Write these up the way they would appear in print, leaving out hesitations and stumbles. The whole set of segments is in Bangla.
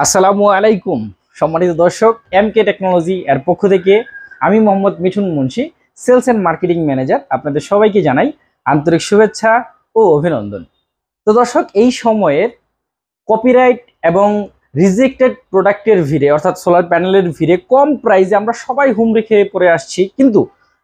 আসসালামু আলাইকুম সম্মানিত দর্শক, এমকে টেকনোলজি এর পক্ষ থেকে আমি Mohammad Mithun Munshi, sales and marketing manager. আপনাদের সবাইকে জানাই আন্তরিক শুভেচ্ছা ও অভিনন্দন। তো দর্শক, এই সময়ের কপিরাইট এবং রিজেক্টেড প্রোডাক্টের ভিড়ে অর্থাৎ সোলার প্যানেলের ভিড়ে কম প্রাইসে আমরা সবাই হুমড়ি খেয়ে পড়ে আসছি, কিন্তু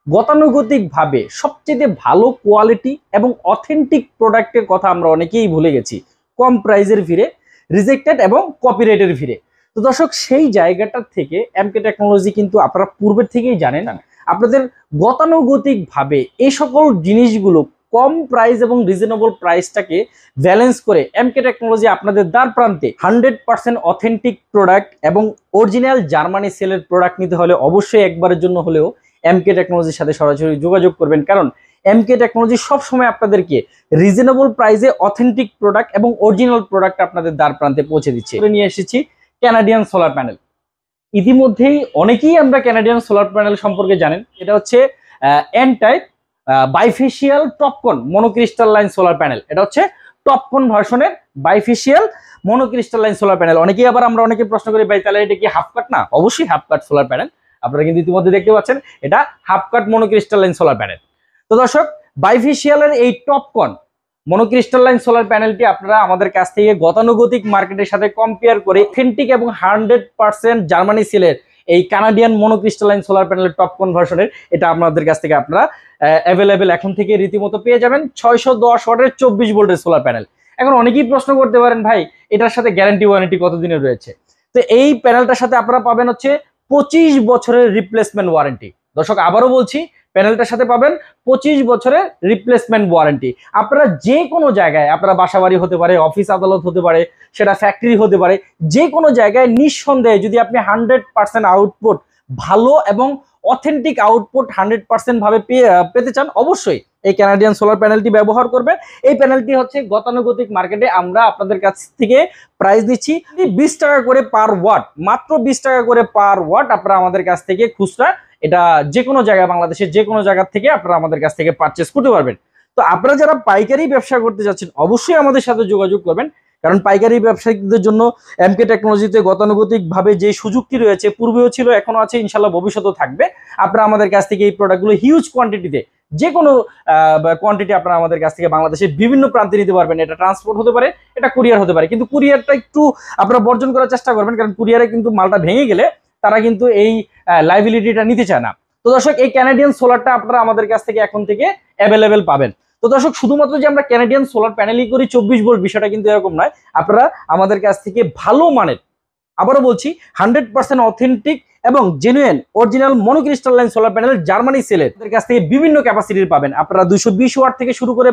গতানুগতিকভাবে সবচেয়ে ভালো কোয়ালিটি এবং অথেন্টিক প্রোডাক্টের কথা আমরা অনেকেই ভুলে গেছি কম প্রাইসের ভিড়ে, রিজেক্টেড এবং কপিরাইটের ভিড়ে। তো দর্শক, সেই জায়গাটার থেকে এমকে টেকনোলজি কিন্তু আপনারা পূর্বের থেকেই জানেন আপনাদের গতানুগতিকভাবে এই সকল জিনিসগুলো কম প্রাইস এবং রিজনেবল প্রাইসটাকে ব্যালেন্স করে এমকে টেকনোলজি আপনাদের দ্বার প্রান্তে 100% অথেন্টিক প্রোডাক্ট এবং অরিজিনাল জার্মানি সেলের প্রোডাক্ট নিতে হলে অবশ্যই একবারের জন্য হলেও এমকে টেকনোলজির সাথে সরাসরি যোগাযোগ করবেন, কারণ এমকে টেকনোলজি সবসময় আপনাদেরকে রিজনেবল প্রাইসে অথেন্টিক প্রোডাক্ট এবং অরিজিনাল প্রোডাক্ট আপনাদের দ্বার প্রান্তে পৌঁছে দিচ্ছে। নিয়ে এসেছি ক্যানাডিয়ান সোলার প্যানেল। ইতিমধ্যেই অনেকেই আমরা ক্যানাডিয়ান সোলার প্যানেল সম্পর্কে জানেন। এটা হচ্ছে N type bifacial Topcon monocrystalline solar panel. এটা হচ্ছে টপকন ভার্সনের বাইফেশিয়াল মনোক্রিস্টালাইন সোলার প্যানেল। অনেকেই আবার আমরা অনেকে প্রশ্ন করি, ভাই তাহলে এটা কি হাফ কাট? না, অবশ্যই হাফ কাট সোলার প্যানেল। আপনারা কিন্তু ইতিমধ্যে দেখতে পাচ্ছেন এটা হাফ কাট মনোক্রিস্টালাইন সোলার প্যানেল। তো দর্শক, বাইফেশিয়ালের এই টপকন মনোক্রিস্টালাইন সোলার প্যানেলটি আপনারা আমাদের কাছ থেকে গতানুগতিক মার্কেটের সাথে কম্পেয়ার করে অথেন্টিক এবং 100% জার্মানি সেলের এই কানাডিয়ান মনোক্রিস্টালাইন সোলার প্যানেলের টপ কনভার্সনের এটা আপনাদের কাছ থেকে আপনারা অ্যাভেলেবেল এখন থেকে রীতিমতো পেয়ে যাবেন। 610 ওয়াটের 24 ভোল্টের সোলার প্যানেল। এখন অনেকেই প্রশ্ন করতে পারেন, ভাই এটার সাথে গ্যারান্টি ওয়ারেন্টি কতদিনের রয়েছে? তো এই প্যানেলটার সাথে আপনারা পাবেন হচ্ছে 25 বছরের রিপ্লেসমেন্ট ওয়ারেন্টি। দর্শক, আবারও বলছি, প্যানেলটার সাথে পাবেন 25 বছরের রিপ্লেসমেন্ট ওয়ারেন্টি। আপনারা যে কোনো জায়গায়, আপনারা বাসাবাড়ি হতে পারে, অফিস আদালত হতে পারে, সেটা ফ্যাক্টরি হতে পারে, যে কোনো জায়গায় নিঃসন্দেহে যদি আপনি 100% আউটপুট ভালো এবং অথেন্টিক আউটপুট 100% ভাবে পেতে চান, অবশ্যই এই ক্যানাডিয়ান সোলার প্যানেলটি ব্যবহার করবেন। এই প্যানেলটি হচ্ছে গতানুগতিক মার্কেটে আমরা আপনাদের কাছ থেকে প্রাইস দিচ্ছি 20 টাকা করে পার ওয়াট, মাত্র 20 টাকা করে পার ওয়াট। আপনারা আমাদের কাছ থেকে খুচরা এটা যে কোনো জায়গায়, বাংলাদেশের যে কোনো জায়গা থেকে আপনারা আমাদের কাছ থেকে পারচেস করতে পারবেন। তো আপনারা যারা পাইকারি ব্যবসা করতে যাচ্ছেন, অবশ্যই আমাদের সাথে যোগাযোগ করবেন, কারণ পাইকারি ব্যবসায়ীদের জন্য এমকে টেকনোলজিতে গতানুগতিক ভাবে যে সুযোগটি রয়েছে, পূর্বেও ছিল, এখনো আছে, ইনশাল্লাহ ভবিষ্যতেও থাকবে। আপনারা আমাদের কাছ থেকে এই প্রোডাক্টগুলো হিউজ কোয়ান্টিটিতে, যে কোনো কোয়ান্টিটি আপনারা আমাদের কাছ থেকে বাংলাদেশের বিভিন্ন প্রান্তে নিতে পারবেন। এটা ট্রান্সপোর্ট হতে পারে, এটা কুরিয়ার হতে পারে, কিন্তু কুরিয়ারটা একটু আপনারা বর্জন করার চেষ্টা করবেন, কারণ কুরিয়ারে কিন্তু মালটা ভেঙে গেলে তারা কিন্তু এই লাইবিলিটিটা নিতে চায় না। তো দর্শক, এই ক্যানাডিয়ান সোলারটা আপনারা আমাদের কাছ থেকে এখন থেকে অ্যাভেলেবেল পাবেন। তো দর্শক, শুধুমাত্র যে আমরা ক্যানাডিয়ান সোলার প্যানেলই করি 24 ভোল্ট, বিষয়টা কিন্তু এরকম নয়। আপনারা আমাদের কাছ থেকে ভালো মানের, আবারও বলছি, 100% অথেন্টিক এবং genuine original monocrystalline solar panel Germany সেলের কাছ থেকে বিভিন্ন ক্যাপাসিটির পাবেন। আপনারা 220 ওয়াট থেকে শুরু করে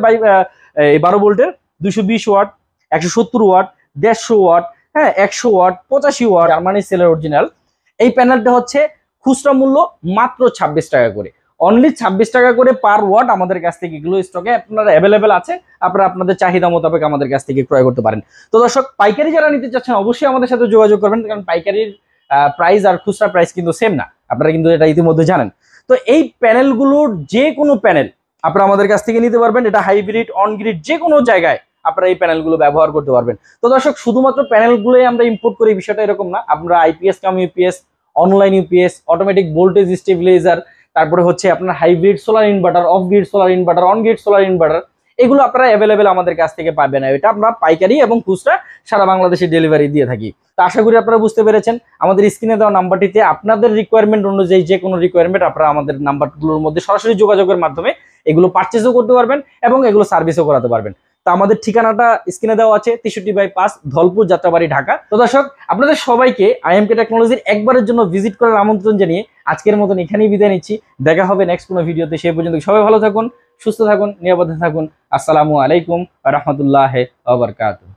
12 ভোল্টের, 220 ওয়াট, 170 ওয়াট, 150 ওয়াট, হ্যাঁ 100 ওয়াট, 85 ওয়াট জার্মানি সেলের অরিজিনাল। এই প্যানেলটা হচ্ছে খুচরা মূল্য মাত্র 26 টাকা করে, অনলি 26 টাকা করে পার ওয়াট। আমাদের কাছ থেকে এগুলো স্টকে আপনারা অ্যাভেলেবেল আছে, আপনারা আপনাদের চাহিদা মোতাবেক আমাদের কাছ থেকে ক্রয় করতে পারেন। তো দর্শক, পাইকারি যারা নিতে চাচ্ছেন অবশ্যই আমাদের সাথে যোগাযোগ করবেন, কারণ পাইকারির প্রাইস আর খুচরা প্রাইস কিন্তু সেম না, আপনারা কিন্তু এটা ইতিমধ্যে জানেন। তো এই প্যানেলগুলোর যে কোনো প্যানেল আপনারা আমাদের কাছ থেকে নিতে পারবেন। এটা হাইব্রিড, অন গ্রিড, যে কোনো জায়গায় আপনারা এই প্যানেলগুলো ব্যবহার করতে পারবেন। তো দর্শক, শুধুমাত্র প্যানেলগুলোই আমরা ইম্পোর্ট করি বিষয়টা এরকম না। আমরা IPS, cum UPS, online UPS, automatic voltage stabiliser, তারপরে হচ্ছে আপনার hybrid solar inverter, off grid solar inverter, on grid solar inverter, এগুলো আপনারা অ্যাভেলেবেল আমাদের কাছ থেকে পাবেন। এটা আমরা পাইকারি এবং খুচরা সারা বাংলাদেশে ডেলিভারি দিয়ে থাকি। তো আশা করি আপনারা বুঝতে পেরেছেন। আমাদের স্ক্রিনে দেওয়া নাম্বারটিতে আপনাদের রিকোয়ারমেন্ট অনুযায়ী যে কোনো রিকোয়ারমেন্ট আপনারা আমাদের নাম্বারগুলোর মধ্যে সরাসরি যোগাযোগের মাধ্যমে এগুলো পারচেজও করতে পারবেন এবং এগুলো সার্ভিসও করাতে পারবেন। তো আমাদের ঠিকানাটা স্ক্রিনে দেওয়া আছে, 63/5 ধলপুর, যাত্রাবাড়ি, ঢাকা। তো দর্শক, আপনাদের সবাইকে আইএমকে টেকনোলজির একবারের জন্য ভিজিট করার আমন্ত্রণ জানিয়ে আজকের মতন এখানেই বিদায় নিচ্ছি। দেখা হবে নেক্সট কোনো ভিডিওতে। সেই পর্যন্ত সবাই ভালো থাকুন, সুস্থ থাকুন, নিরাপদে থাকুন। আসসালামু আলাইকুম ওয়া রাহমাতুল্লাহি ওয়া বারাকাতুহু।